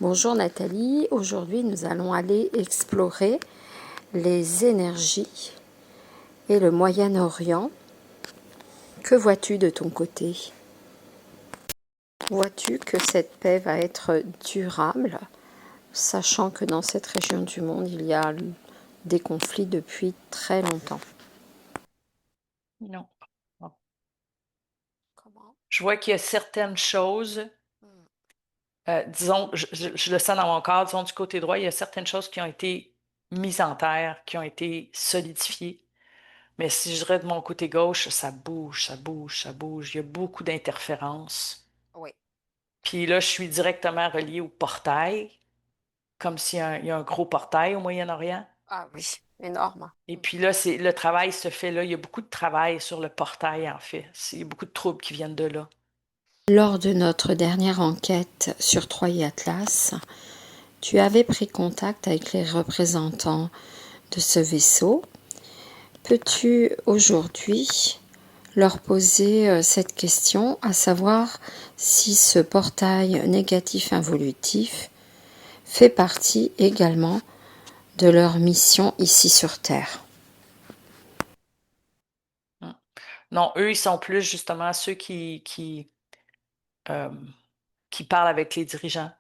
Bonjour Nathalie, aujourd'hui nous allons aller explorer les énergies et le Moyen-Orient. Que vois-tu de ton côté? Vois-tu que cette paix va être durable, sachant que dans cette région du monde il y a des conflits depuis très longtemps? Non. Non. Comment? Je vois qu'il y a certaines choses, disons, je le sens dans mon corps, disons du côté droit, il y a certaines choses qui ont été mises en terre, qui ont été solidifiées. Mais si je dirais de mon côté gauche, ça bouge, ça bouge, ça bouge. Il y a beaucoup d'interférences. Oui. Puis là, je suis directement reliée au portail, comme il y a un gros portail au Moyen-Orient. Ah oui, énorme. Et puis là, le travail se fait là. Il y a beaucoup de travail sur le portail, en fait. Il y a beaucoup de troubles qui viennent de là. Lors de notre dernière enquête sur Troie Atlas, tu avais pris contact avec les représentants de ce vaisseau. Peux-tu aujourd'hui leur poser cette question, à savoir si ce portail négatif involutif fait partie également de leur mission ici sur Terre? Mm. Non, eux, ils sont plus justement ceux euh, qui parlent avec les dirigeants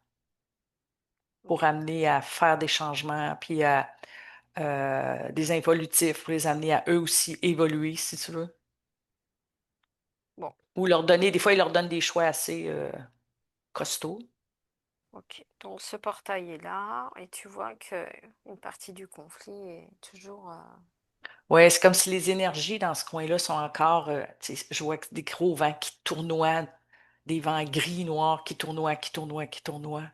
pour Ok. amener à faire des changements, puis à des involutifs, pour les amener à eux aussi évoluer, si tu veux. Bon, Ou leur donner, des fois, ils leur donnent des choix assez costauds. ok. Donc ce portail est là et tu vois que une partie du conflit est toujours. Ouais, c'est comme si les énergies dans ce coin-là sont encore, tu sais, je vois des gros vents qui tournoient, des vents gris, noirs qui tournoient, qui tournoient, qui tournoient.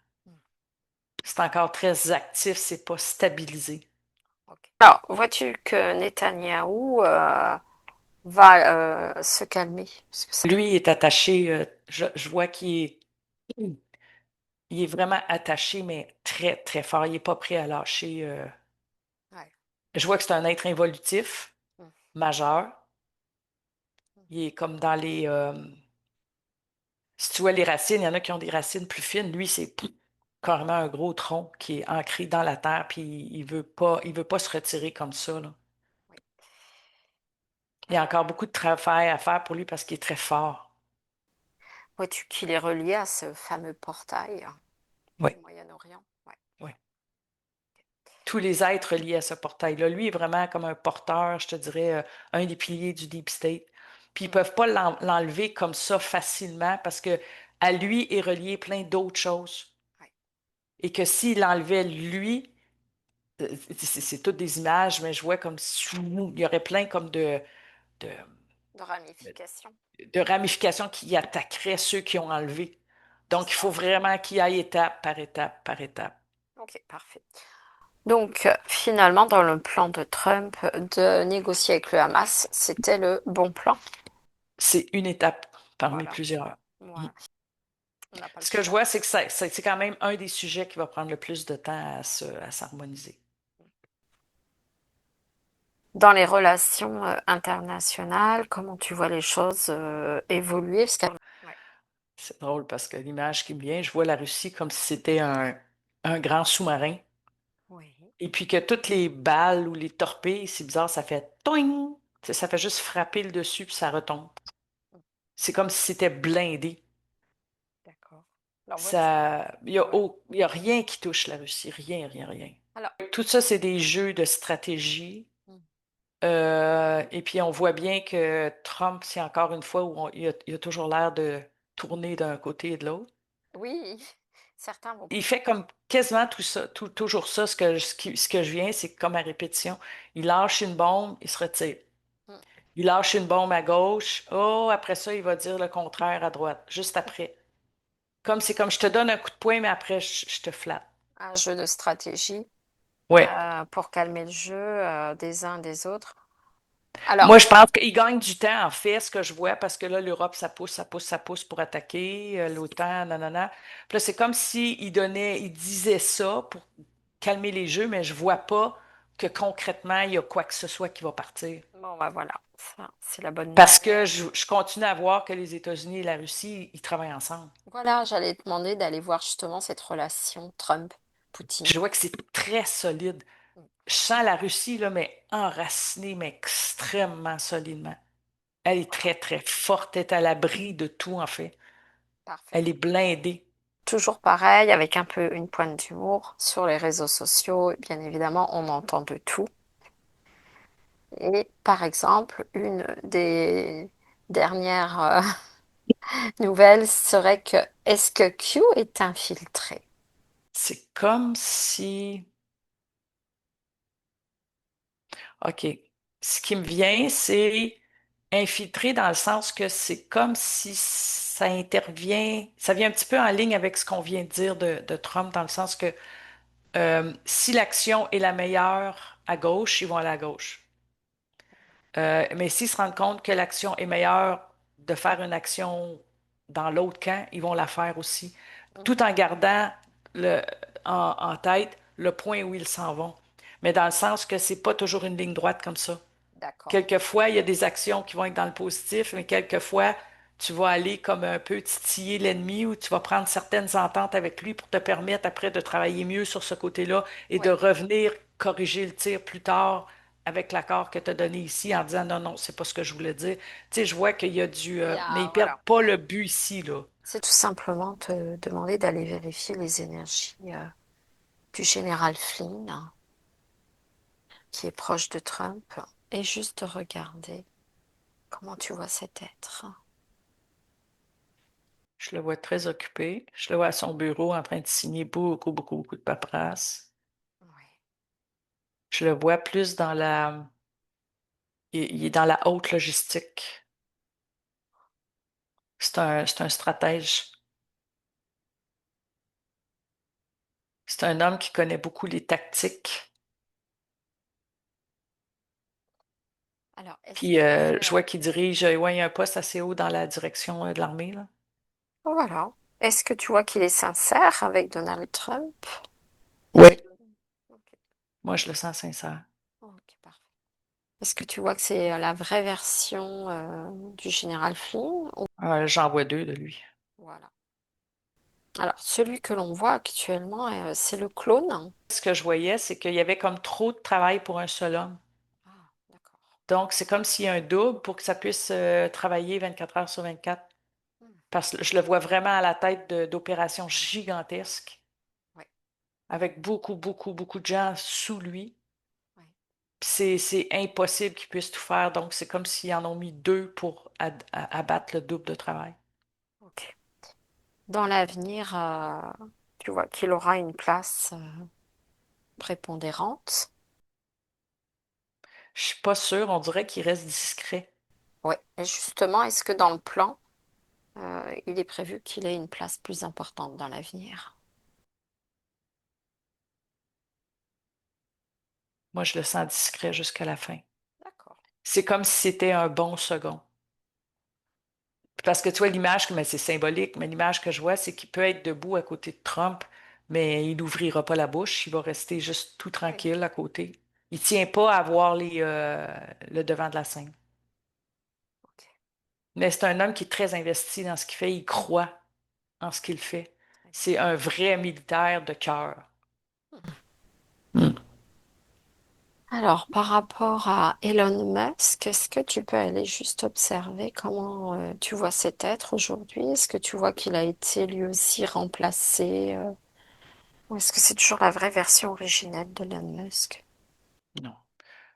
C'est encore très actif, c'est pas stabilisé. Ok. Alors, vois-tu que Netanyahou va se calmer? Parce que Lui il est attaché, je vois il est vraiment attaché, mais très, très fort. Il n'est pas prêt à lâcher. ouais. Je vois que c'est un être involutif, Mm. majeur. Il est comme dans les. Si tu vois les racines, il y en a qui ont des racines plus fines. Lui, c'est carrément un gros tronc qui est ancré dans la terre, puis il veut pas se retirer comme ça, là. Oui. Il y a encore beaucoup de travail à faire pour lui parce qu'il est très fort. Vois-tu qu'il est relié à ce fameux portail Oui, du Moyen-Orient? Ouais. oui. Tous les êtres liés à ce portail-là. Lui est vraiment comme un porteur, je te dirais, un des piliers du Deep State. Puis ils Mm. peuvent pas l'enlever comme ça facilement parce que à lui est relié plein d'autres choses. Ouais. Et que s'il l'enlevait lui, c'est toutes des images, mais je vois comme il y aurait plein comme de, De ramifications. de ramifications qui attaqueraient ceux qui ont enlevé. C'est Donc il faut ça. vraiment qu'il aille étape par étape par étape. Ok, parfait. Donc, finalement, dans le plan de Trump de négocier avec le Hamas, c'était le bon plan. C'est une étape parmi Voilà, plusieurs. Mm. voilà. On n'a pas le Ce que je choix. vois, c'est que c'est quand même un des sujets qui va prendre le plus de temps à s'harmoniser. Dans les relations internationales, comment tu vois les choses évoluer? Ouais. C'est drôle parce que l'image qui me vient, je vois la Russie comme si c'était un grand sous-marin. Oui. Et puis que toutes les balles ou les torpilles, c'est bizarre, ça fait toing! Tu sais, ça fait juste frapper le dessus puis ça retombe. C'est comme si c'était blindé. D'accord. Alors, vois-tu? Ça, Ouais. il y a rien qui touche la Russie. Rien, rien, rien. Alors, Tout ça, c'est des jeux de stratégie. mm, Et puis, on voit bien que Trump, c'est encore une fois où il a toujours l'air de tourner d'un côté et de l'autre. oui, certains vont Il plus fait loin. comme quasiment tout ça, toujours ça. Ce que je viens, c'est comme à répétition. Il lâche une bombe, il se retire. Mm. Il lâche une bombe à gauche. Oh, après ça, il va dire le contraire à droite, juste après. Comme c'est comme je te donne un coup de poing, mais après, je te flatte. Un jeu de stratégie Ouais. pour calmer le jeu des uns des autres. Alors, Moi, je pense qu'il gagne du temps, en fait, ce que je vois, parce que là, l'Europe, ça pousse, ça pousse, ça pousse pour attaquer, l'OTAN, nanana. Puis là, c'est comme s'il donnait, il disait ça pour calmer les jeux, mais je vois pas que concrètement, il y a quoi que ce soit qui va partir. Bon, bah voilà, ça, c'est la bonne Parce nouvelle. que je continue à voir que les États-Unis et la Russie, ils travaillent ensemble. Voilà, j'allais te demander d'aller voir justement cette relation Puis Trump-Poutine. je vois que c'est très solide. Je sens la Russie, là, mais enracinée, mais extrêmement solidement. Elle est Voilà, très, très forte, elle est à l'abri de tout, en fait. parfait. Elle est blindée. Toujours pareil, avec un peu une pointe d'humour sur les réseaux sociaux. Bien évidemment, on entend de tout. Et par exemple, une des dernières nouvelles serait que est-ce que Q est infiltré? C'est comme si... OK. Ce qui me vient, c'est infiltré dans le sens que c'est comme si ça intervient, ça vient un petit peu en ligne avec ce qu'on vient de dire de Trump, dans le sens que si l'action est la meilleure à gauche, ils vont aller à gauche. Mais s'ils se rendent compte que l'action est meilleure de faire une action dans l'autre camp, ils vont la faire aussi, tout en gardant le, en tête le point où ils s'en vont. Mais dans le sens que c'est pas toujours une ligne droite comme ça. D'accord. Quelquefois, il y a des actions qui vont être dans le positif, mais quelquefois, tu vas aller comme un peu titiller l'ennemi ou tu vas prendre certaines ententes avec lui pour te permettre après de travailler mieux sur ce côté-là et de Oui, revenir corriger le tir plus tard avec l'accord que tu as donné ici en disant non, non, c'est pas ce que je voulais dire. Tu sais, je vois qu'il y a du. il y Mais a, ils perdent voilà. pas le but ici, là. C'est tout simplement te demander d'aller vérifier les énergies du général Flynn, hein, qui est proche de Trump, et juste de regarder comment tu vois cet être. Je le vois très occupé. Je le vois à son bureau en train de signer beaucoup, beaucoup, beaucoup de paperasse. Oui. Je le vois plus dans la. Il est dans la haute logistique. C'est un stratège. C'est un homme qui connaît beaucoup les tactiques. Alors, est-ce Puis que... je vois qu'il dirige, ouais, il y a un poste assez haut dans la direction de l'armée, là. Voilà. Est-ce que tu vois qu'il est sincère avec Donald Trump? Oui. Ok, Moi, je le sens sincère. ok, parfait. Est-ce que tu vois que c'est la vraie version du général Flynn? J'en vois deux de lui. Voilà. Alors, celui que l'on voit actuellement, c'est le clone. Ce que je voyais, c'est qu'il y avait comme trop de travail pour un seul homme. Ah, d'accord. Donc, c'est comme s'il y a un double pour que ça puisse travailler 24 heures sur 24. Hmm. Parce que je le vois vraiment à la tête d'opérations gigantesques, Ouais, avec beaucoup, beaucoup, beaucoup de gens sous lui. ouais. Puis c'est impossible qu'ils puissent tout faire. Donc, c'est comme s'ils en ont mis deux pour abattre le double de travail. Ok. Dans l'avenir, tu vois qu'il aura une place prépondérante. Je suis pas sûre, on dirait qu'il reste discret. Oui. Et justement, est-ce que dans le plan, il est prévu qu'il ait une place plus importante dans l'avenir? Moi, je le sens discret jusqu'à la fin. D'accord. C'est comme si c'était un bon second. Parce que tu vois, l'image, mais c'est symbolique, mais l'image que je vois, c'est qu'il peut être debout à côté de Trump, mais il n'ouvrira pas la bouche, il va rester juste tout Oui. tranquille à côté. Il tient pas à voir le devant de la scène. Ok. Mais c'est un homme qui est très investi dans ce qu'il fait, il croit en ce qu'il fait. Très bien. C'est un vrai militaire de cœur. Mhm. Hmm. Alors, par rapport à Elon Musk, est-ce que tu peux aller juste observer comment tu vois cet être aujourd'hui? Est-ce que tu vois qu'il a été lui aussi remplacé, ou est-ce que c'est toujours la vraie version originelle d'Elon Musk? Non.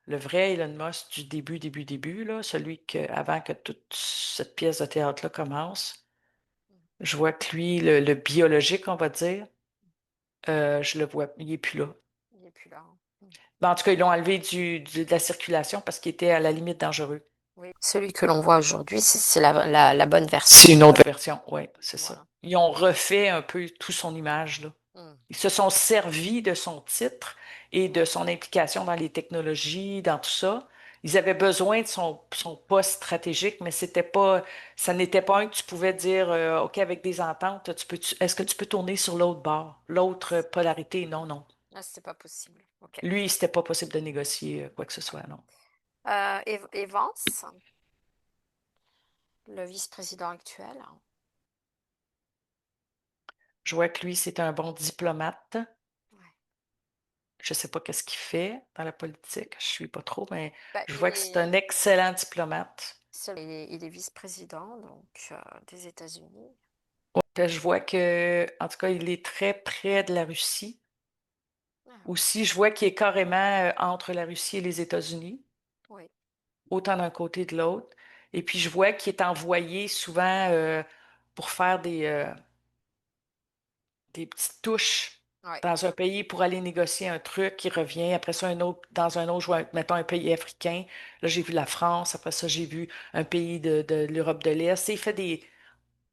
Le vrai Elon Musk du début, début, début, là, celui que, avant que toute cette pièce de théâtre-là commence, je vois que lui, le biologique, on va dire, je le vois, il n'est plus là. Il n'est plus là, hein. Ben, en tout cas, ils l'ont enlevé de la circulation parce qu'il était à la limite dangereux. Oui. Celui que l'on voit aujourd'hui, c'est la bonne version. C'est une autre version, oui, c'est ça. Voilà. Ils ont refait un peu tout son image, là. Mm. Ils se sont servis de son titre et de son implication dans les technologies, dans tout ça. Ils avaient besoin de son poste stratégique, mais c'était pas, ça n'était pas un que tu pouvais dire, OK, avec des ententes, est-ce que tu peux tourner sur l'autre bord, l'autre polarité? Non, non. Ah, c'était pas possible. Ok. Lui, c'était pas possible de négocier quoi que ce Ouais. soit, non. Et Vance, le vice-président actuel. Je vois que lui, c'est un bon diplomate. Ouais. Je sais pas qu'est-ce qu'il fait dans la politique, je suis pas trop, mais Bah, je vois que c'est un excellent diplomate. il est vice-président donc des États-Unis. Puis je vois que, en tout cas, il est très près de la Russie. Ah oui, Aussi, je vois qu'il est carrément entre la Russie et les États-Unis, oui, autant d'un côté que de l'autre. Et puis, je vois qu'il est envoyé souvent pour faire des petites touches ouais. dans un pays pour aller négocier un truc qui revient. Après ça, un autre, dans un autre, je vois, mettons un pays africain. Là, j'ai vu la France. Après ça, j'ai vu un pays de l'Europe de l'Est. Il fait des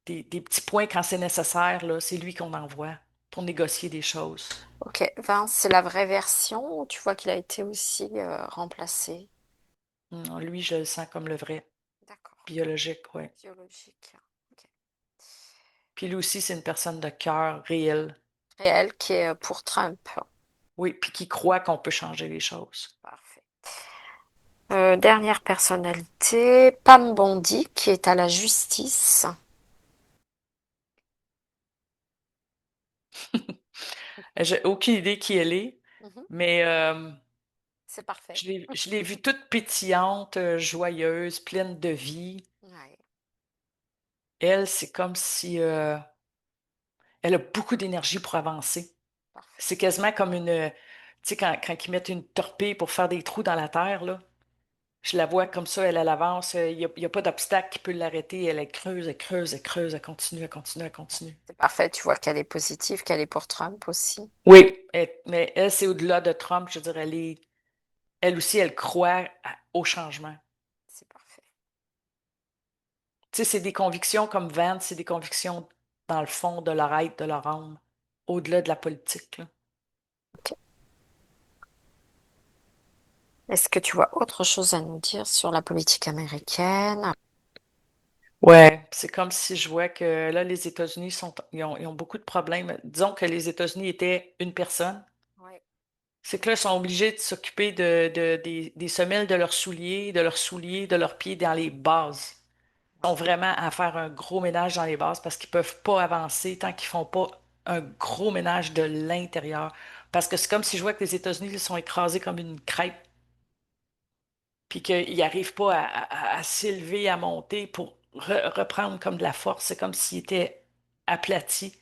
petits points quand c'est nécessaire, là. C'est lui qu'on envoie pour négocier des choses. Ok, Vince, c'est la vraie version ou tu vois qu'il a été aussi remplacé? Lui, je le sens comme le vrai, D'accord, biologique, oui. biologique. Ok. Puis lui aussi, c'est une personne de cœur réel. Réel qui est pour Trump. Oui, puis qui croit qu'on peut changer les choses. Parfait. Dernière personnalité, Pam Bondi, qui est à la justice. J'ai aucune idée qui elle est, Mhm. mais C'est parfait. je l'ai vue toute pétillante, joyeuse, pleine de vie. Ouais, Elle, c'est comme si elle a beaucoup d'énergie pour avancer. parfait. C'est quasiment comme tu sais, quand ils mettent une torpille pour faire des trous dans la terre, là. Je la vois comme ça, elle avance, il y a pas d'obstacle qui peut l'arrêter. Elle creuse, elle creuse, elle creuse, elle continue, elle continue, elle continue. C'est parfait. Tu vois qu'elle est positive, qu'elle est pour Trump aussi. Oui, mais elle, c'est au-delà de Trump, je veux dire, elle aussi, elle croit au changement. C'est parfait. Tu sais, c'est des convictions comme Vance, c'est des convictions dans le fond de leur être, de leur âme, au-delà de la politique, là. Ok. Est-ce que tu vois autre chose à nous dire sur la politique américaine? Ouais, c'est comme si je vois que là, les États-Unis ils ont beaucoup de problèmes. Disons que les États-Unis étaient une personne. Ouais, C'est que là, ils sont obligés de s'occuper des semelles de leurs souliers, de leurs pieds dans les bases. Ils ont ouais, vraiment à faire un gros ménage dans les bases parce qu'ils peuvent pas avancer tant qu'ils font pas un gros ménage de l'intérieur. Parce que c'est comme si je vois que les États-Unis ils sont écrasés comme une crêpe, puis qu'ils n'arrivent pas à s'élever, à monter pour reprendre comme de la force. C'est comme s'ils étaient aplatis.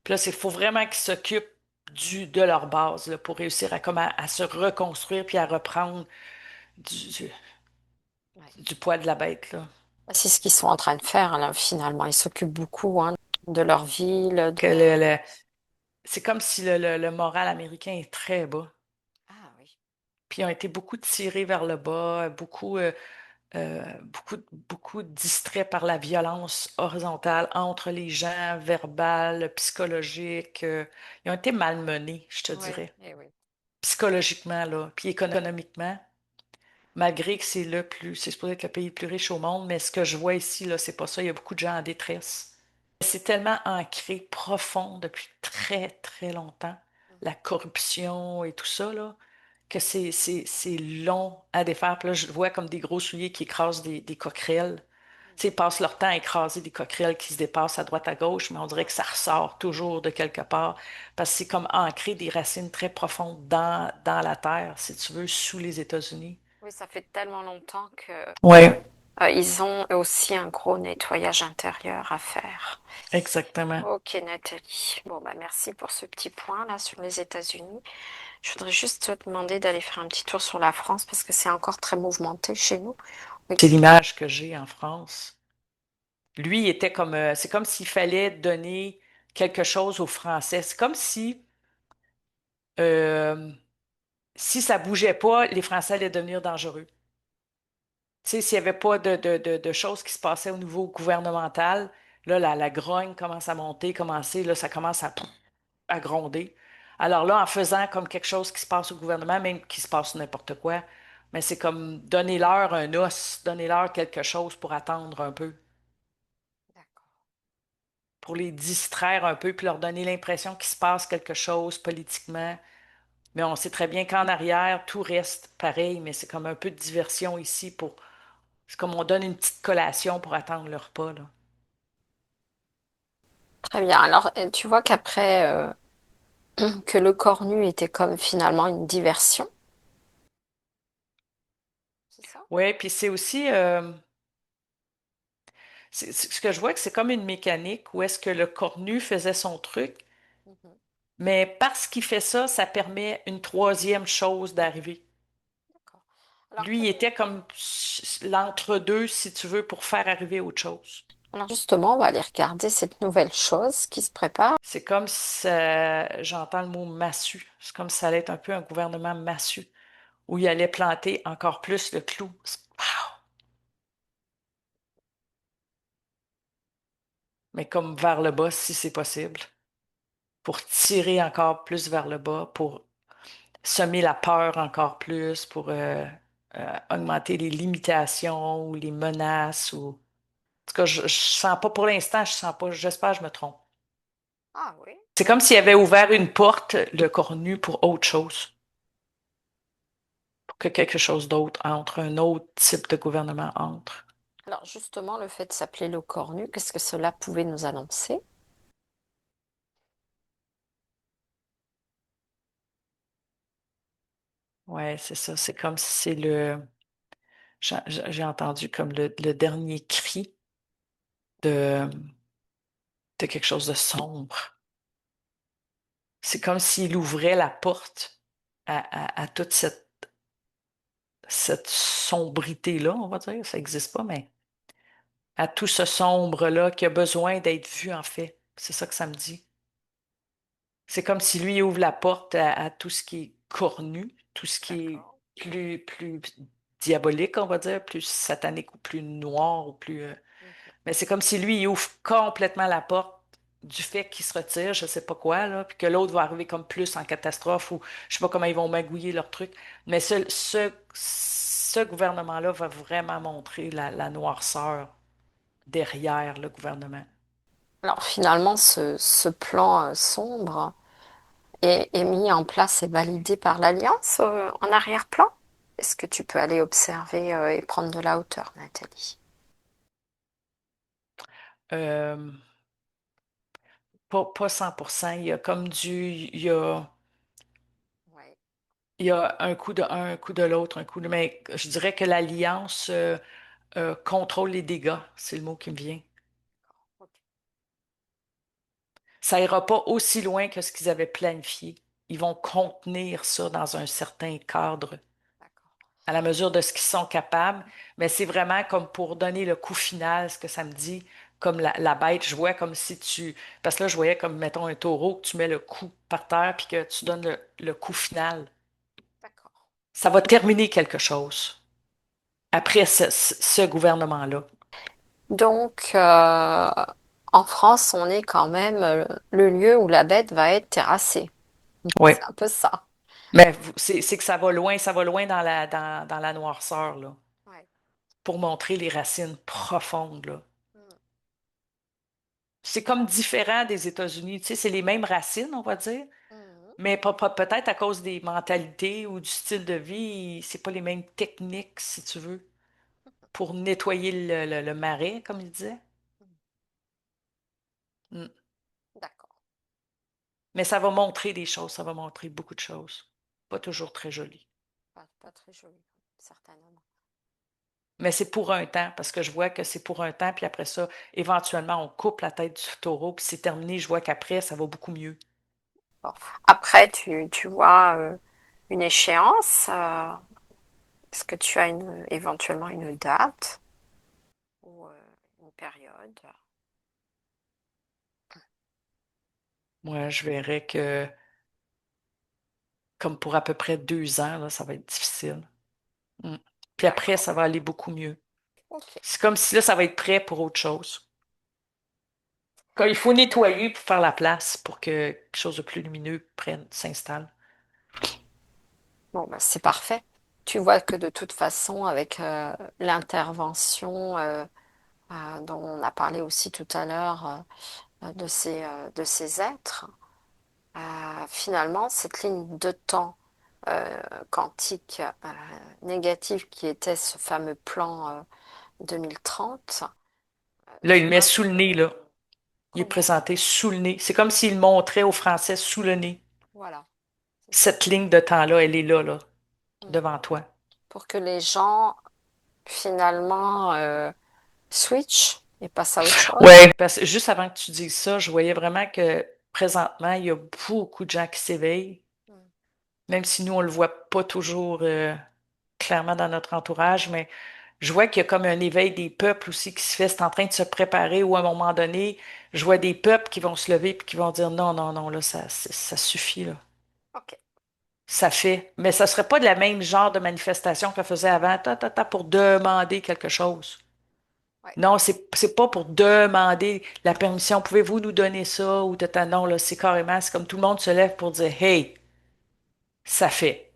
Puis là, il faut vraiment qu'ils s'occupent de leur base là, pour réussir comme à se reconstruire puis à reprendre du, du, ouais. du poids de la bête, là. Bah, c'est ce qu'ils sont en train de faire là, finalement. Ils s'occupent beaucoup hein, de leur ville. Que c'est comme si le moral américain est très bas. Ah oui. Puis ils ont été beaucoup tirés vers le bas, beaucoup distraits par la violence horizontale entre les gens, verbale, psychologique. Ils ont été malmenés, je te Oui, dirais. eh oui. Psychologiquement, là, puis économiquement, malgré que c'est supposé être le pays le plus riche au monde, mais ce que je vois ici, là, c'est pas ça. Il y a beaucoup de gens en détresse. C'est tellement ancré, profond depuis très, très longtemps, la corruption et tout ça, là, que c'est long à défaire. Puis là, je vois comme des gros souliers qui écrasent des coquerelles. Tu sais, ils passent leur temps à écraser des coquerelles qui se dépassent à droite à gauche, mais on dirait que ça ressort toujours de quelque part, parce que c'est comme ancré des racines très profondes dans la terre, si tu veux, sous les États-Unis. Oui, ça fait tellement longtemps que Ouais, ils ont aussi un gros nettoyage intérieur à faire. exactement. Ok, Nathalie. Bon, bah merci pour ce petit point là sur les États-Unis. Je voudrais juste te demander d'aller faire un petit tour sur la France parce que c'est encore très mouvementé chez nous. Oui. C'est l'image que j'ai en France. Lui, il était comme, c'est comme s'il fallait donner quelque chose aux Français. C'est comme euh, si ça bougeait pas, les Français allaient devenir dangereux. Tu sais, s'il n'y avait pas de choses qui se passaient au niveau gouvernemental, là, la grogne commence à monter, là, ça commence à gronder. Alors là, en faisant comme quelque chose qui se passe au gouvernement, même qu'il se passe n'importe quoi, mais c'est comme donner leur un os, donner leur quelque chose pour attendre un peu, D'accord. pour les distraire un peu, puis leur donner l'impression qu'il se passe quelque chose politiquement. Mais on sait très bien qu'en arrière, tout reste pareil, mais c'est comme un peu de diversion ici pour. C'est comme on donne une petite collation pour attendre le repas, là. Très bien. Alors, tu vois qu'après que le corps nu était comme finalement une diversion, c'est ça? Ouais, puis c'est aussi. Ce que je vois que c'est comme une mécanique où est-ce que le cornu faisait son truc, Mhm. mais parce qu'il fait ça, ça permet une troisième chose d'arriver. D'accord. Alors, Lui, il était comme l'entre-deux, si tu veux, pour faire arriver autre chose. alors justement, on va aller regarder cette nouvelle chose qui se prépare. C'est comme si j'entends le mot massue. C'est comme si ça allait être un peu un gouvernement massue, où il allait planter encore plus le clou. Pow! Mais comme vers le bas, si c'est possible, pour tirer encore plus vers le bas, pour semer la peur encore plus, pour augmenter les limitations ou les menaces. Ou... En tout cas, je sens pas, pour l'instant, je sens pas, j'espère que je me trompe. Ah oui. C'est comme s'il avait ouvert une porte, le cornu, pour autre chose, pour que quelque chose d'autre entre, un autre type de gouvernement entre. Alors justement, le fait de s'appeler le corps nu, qu'est-ce que cela pouvait nous annoncer? Ouais, c'est ça. C'est comme si c'est le. J'ai entendu comme le dernier cri de, de quelque chose de sombre. C'est comme s'il ouvrait la porte à toute cette sombrité-là, on va dire. Ça n'existe pas, mais à tout ce sombre-là qui a besoin d'être vu, en fait. C'est ça que ça me dit. C'est comme si lui ouvre la porte à tout ce qui est cornu, tout ce qui est D'accord. plus diabolique, on va dire, plus satanique ou plus noir ou plus. Mhm. Mais c'est comme si lui, il ouvre complètement la porte du fait qu'il se retire, je sais pas quoi, là, puis que l'autre va arriver comme plus en catastrophe ou je sais pas comment ils vont magouiller leur truc. Mais ce gouvernement-là va vraiment montrer la noirceur derrière le gouvernement. Alors finalement, ce plan sombre est mis en place et validé par l'Alliance en arrière-plan? Est-ce que tu peux aller observer et prendre de la hauteur, Nathalie? Euh, pas 100%. Il y a comme Ouais, il y a un coup de un coup de l'autre, un coup de, mais je dirais que l'Alliance contrôle les dégâts, c'est le mot qui me vient. ok, Ça ira pas aussi loin que ce qu'ils avaient planifié. Ils vont contenir ça dans un certain cadre, d'accord. à la mesure de ce qu'ils sont capables, mais c'est vraiment comme pour donner le coup final, ce que ça me dit, comme la bête, je vois comme si tu... Parce que là, je voyais comme, mettons, un taureau, que tu mets le coup par terre, puis que tu donnes le coup final. D'accord. Ça va terminer quelque chose après ce gouvernement-là. Donc, en France, on est quand même le lieu où la bête va être terrassée. Oui. C'est un peu ça. Mais c'est que ça va loin dans la noirceur, là, Ouais. pour montrer les racines profondes, là. Mm. C'est comme différent des États-Unis. Tu sais, c'est les mêmes racines, on va dire, Mhm. mais peut-être à cause des mentalités ou du style de vie, c'est pas les mêmes techniques, si tu veux, pour nettoyer le marais, comme il disait. Mm. D'accord. Mais ça va montrer des choses, ça va montrer beaucoup de choses. Pas toujours très joli. Pas très joli, certainement. Mais c'est pour un temps, parce que je vois que c'est pour un temps, puis après ça, éventuellement, on coupe la tête du taureau, puis c'est terminé. Je vois qu'après, ça va beaucoup mieux. Bon. Après, tu vois une échéance. Est-ce que tu as éventuellement une date ou une période? Moi, je verrais que, comme pour à peu près 2 ans, là, ça va être difficile. Mm. Puis après, D'accord. ça va aller beaucoup mieux. Ok. C'est comme si là, ça va être prêt pour autre chose. Quand il faut nettoyer pour faire la place pour que quelque chose de plus lumineux s'installe. Bon, bah, c'est parfait. Tu vois que de toute façon, avec l'intervention dont on a parlé aussi tout à l'heure de ces êtres, finalement, cette ligne de temps euh, quantique négatif qui était ce fameux plan 2030, Là, il tu le met vois, sous le nez, là. Il est comment? présenté sous le nez. C'est comme s'il montrait aux Français sous le nez. Voilà, c'est ça. Cette ligne de temps-là, elle est là, là, Mm. devant toi. Pour que les gens, finalement, switch et passent à autre chose. Ouais, parce que juste avant que tu dises ça, je voyais vraiment que présentement, il y a beaucoup de gens qui s'éveillent, Mm. même si nous, on le voit pas toujours clairement dans notre entourage, mais je vois qu'il y a comme un éveil des peuples aussi qui se fait, c'est en train de se préparer, ou à un moment donné, je vois des peuples qui vont se lever et qui vont dire non, non, non, là, ça suffit, là. Ok. Ça fait. Mais ça serait pas de la même genre de manifestation qu'on faisait avant, pour demander quelque chose. Ouais. Non, c'est pas pour demander la permission. Pouvez-vous nous donner ça ou tata. Non, là, c'est carrément, c'est comme tout le monde se lève pour dire, hey, ça fait.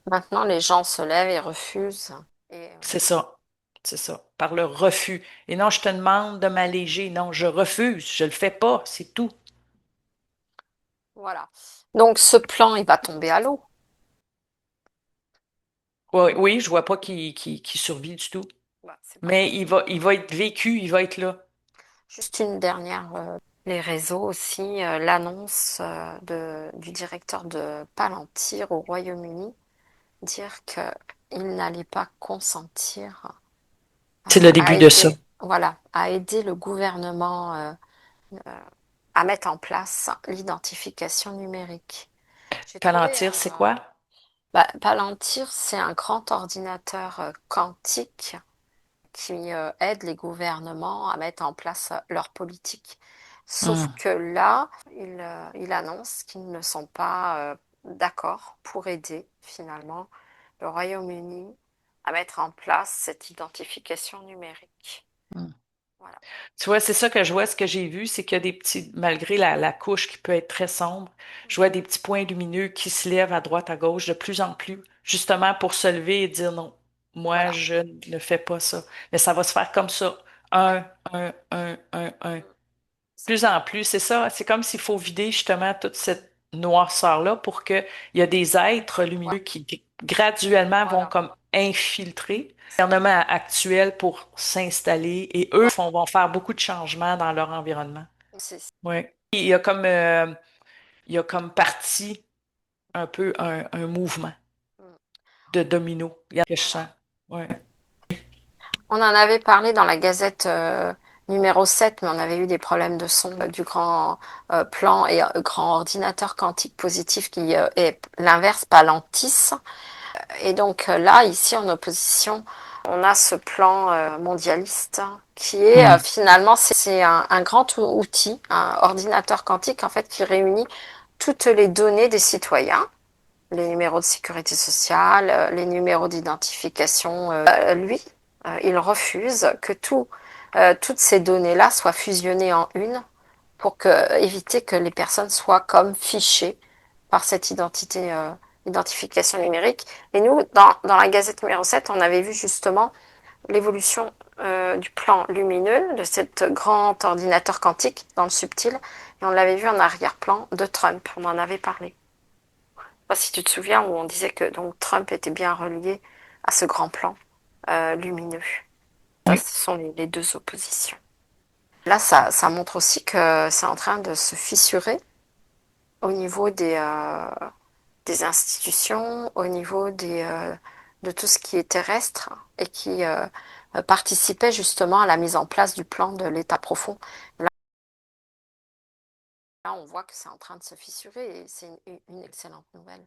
Maintenant, les gens se lèvent et refusent. Et C'est ça. C'est ça. Par le refus. Et non, je te demande de m'alléger. Non, je refuse. Je le fais pas. C'est tout. voilà. Donc, ce plan, il va tomber à l'eau. Oui, oui, je vois pas qui survit du tout. Bah, c'est pas Mais grave. il va être vécu, il va être là. Juste une dernière. Les réseaux aussi, l'annonce du directeur de Palantir au Royaume-Uni, dire qu'il n'allait pas consentir C'est le à début de ça. aider, voilà, à aider le gouvernement à mettre en place l'identification numérique. J'ai trouvé Palantir, c'est quoi? Palantir, c'est un grand ordinateur quantique qui aide les gouvernements à mettre en place leur politique. Sauf Hmm, que là, il annonce qu'ils ne sont pas d'accord pour aider finalement le Royaume-Uni à mettre en place cette identification numérique. hmm. Voilà. Tu vois, c'est ça que je vois. Ce que j'ai vu, c'est qu'il y a des petits, malgré la couche qui peut être très sombre, je vois des petits points lumineux qui se lèvent à droite, à gauche, de plus en plus, justement pour se lever et dire non, moi, Voilà. je ne fais pas ça. Mais ça va se faire comme ça. Ouais. Un. C'est Plus ça. en plus, c'est ça. C'est comme s'il faut vider justement toute cette noirceur-là pour qu'il y a des êtres Ouais. lumineux qui graduellement vont Voilà. comme infiltrer le gouvernement actuel pour s'installer et eux vont faire beaucoup de changements dans leur environnement. C'est ça. Oui. Il y a comme parti un peu un mouvement Mm. de domino. Il y a que je Voilà. sens. Ouais. On en avait parlé dans la Gazette numéro 7, mais on avait eu des problèmes de son du grand plan et grand ordinateur quantique positif qui est l'inverse, pas l'antis. Et donc là, ici en opposition, on a ce plan mondialiste qui est Hmm. finalement c'est un grand outil, un ordinateur quantique en fait qui réunit toutes les données des citoyens, les numéros de sécurité sociale, les numéros d'identification. Lui, il refuse que toutes ces données-là soient fusionnées en une pour éviter que les personnes soient comme fichées par cette identification numérique. Et nous, dans la Gazette numéro 7, on avait vu justement l'évolution du plan lumineux de cet grand ordinateur quantique dans le subtil. Et on l'avait vu en arrière-plan de Trump. On en avait parlé. Je sais pas si tu te souviens où on disait que donc Trump était bien relié à ce grand plan lumineux. Ça, Oui. ce sont les deux oppositions. Là, ça montre aussi que c'est en train de se fissurer au niveau des institutions, au niveau de tout ce qui est terrestre et qui participait justement à la mise en place du plan de l'État profond. Là, on voit que c'est en train de se fissurer et c'est une excellente nouvelle.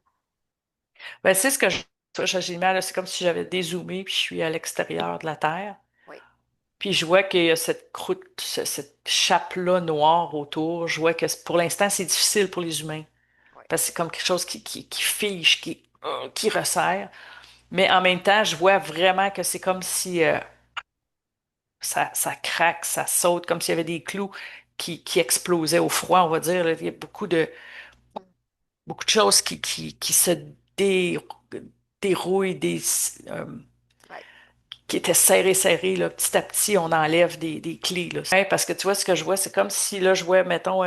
Ben, c'est ce que j'ai mal, là, c'est comme si j'avais dézoomé puis je suis à l'extérieur de la Terre. Oui, Puis je vois qu'il y a cette croûte, cette chape-là noire autour. Je vois que pour l'instant, c'est difficile pour les humains. oui, Parce que c'est comme quelque chose qui fige, qui resserre. Mais en même temps, je vois vraiment que c'est comme si ça craque, ça saute, comme s'il y avait des clous qui explosaient au froid, on va dire, là. Il y a beaucoup de choses qui se dé- dérouillent, euh, oui, qui étaient serrées, serrées, là. Petit à petit, on enlève des clés, là. Ouais, parce que tu vois, ce que je vois, c'est comme si, là, je vois, mettons,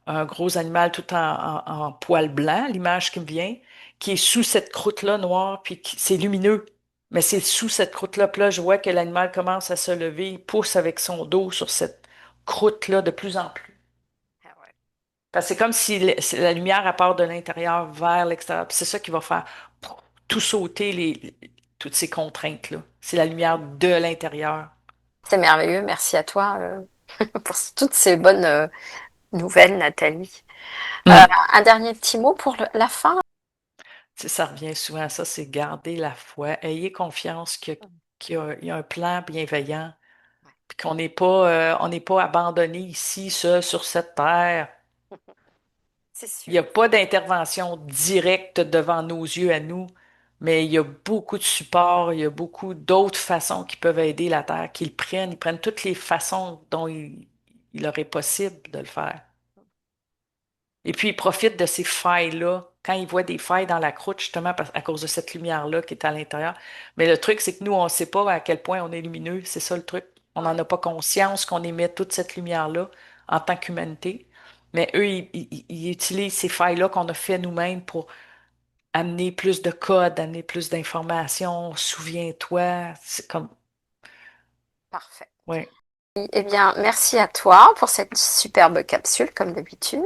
un gros animal tout en poil blanc, l'image qui me vient, qui est sous cette croûte-là noire, puis c'est lumineux. Mais c'est sous cette croûte-là. Puis là, je vois que l'animal commence à se lever, il pousse avec son dos sur cette croûte-là de plus en plus. Ah ouais. Parce que c'est comme si la lumière elle part de l'intérieur vers l'extérieur. Puis c'est ça qui va faire tout sauter toutes ces contraintes-là. C'est la lumière de l'intérieur. C'est merveilleux. Merci à toi pour toutes ces bonnes nouvelles, Nathalie. Mm. Un dernier petit mot pour la fin? Tu sais, ça revient souvent à ça, c'est garder la foi. Ayez confiance qu'il y a un plan bienveillant, puis on n'est pas abandonné ici, seul sur cette terre. C'est Il n'y sûr. a pas d'intervention directe devant nos yeux à nous, mais il y a beaucoup de supports, il y a beaucoup d'autres façons qui peuvent aider la Terre, ils prennent toutes les façons dont il leur est possible de le faire. Et puis, ils profitent de ces failles-là, quand ils voient des failles dans la croûte, justement à cause de cette lumière-là qui est à l'intérieur. Mais le truc, c'est que nous, on ne sait pas à quel point on est lumineux. C'est ça le truc. On n'en Ouais, a pas conscience qu'on émet toute cette lumière-là en tant qu'humanité. Mais eux, ils utilisent ces failles-là qu'on a fait nous-mêmes pour amener plus de codes, amener plus d'informations. Souviens-toi. C'est comme, parfait. ouais. Eh bien, merci à toi pour cette superbe capsule, comme d'habitude.